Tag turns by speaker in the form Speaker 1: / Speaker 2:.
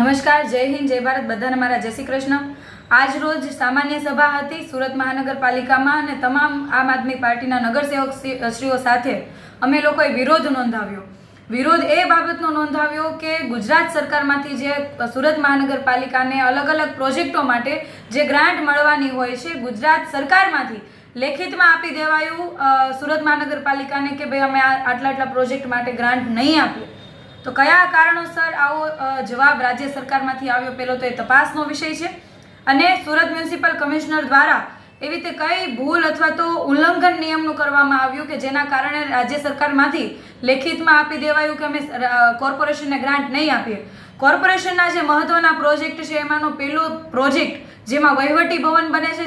Speaker 1: નમસ્કાર, જય હિન્દ, જય ભારત. બધાને મારા જય શ્રી કૃષ્ણ. આજ રોજ સામાન્ય સભા હતી સુરત મહાનગરપાલિકામાં અને તમામ આમ આદમી પાર્ટીના નગરસેવક શ્રીઓ સાથે અમે લોકોએ વિરોધ નોંધાવ્યો. વિરોધ એ બાબતનો નોંધાવ્યો કે ગુજરાત સરકારમાંથી જે સુરત મહાનગરપાલિકાને અલગ અલગ પ્રોજેક્ટો માટે જે ગ્રાન્ટ મળવાની હોય છે, ગુજરાત સરકારમાંથી લેખિતમાં આપી દેવાયું સુરત મહાનગરપાલિકાને કે ભાઈ અમે આટલા પ્રોજેક્ટ માટે ગ્રાન્ટ નહીં આપીએ. તો કયા કારણોસર આવો જવાબ રાજ્ય સરકારમાંથી આવ્યો, પહેલો તો એ તપાસનો વિષય છે. અને સુરત મ્યુનિસિપલ કમિશનર દ્વારા એવી રીતે કઈ ભૂલ અથવા તો ઉલ્લંઘન નિયમનું કરવામાં આવ્યું કે જેના કારણે રાજ્ય સરકારમાંથી લેખિતમાં આપી દેવાયું કે અમે કોર્પોરેશનને ગ્રાન્ટ નહીં આપીએ. કોર્પોરેશનના જે મહત્વના પ્રોજેક્ટ છે એમાંનો પહેલો પ્રોજેક્ટ જેમાં વહીવટી ભવન બને છે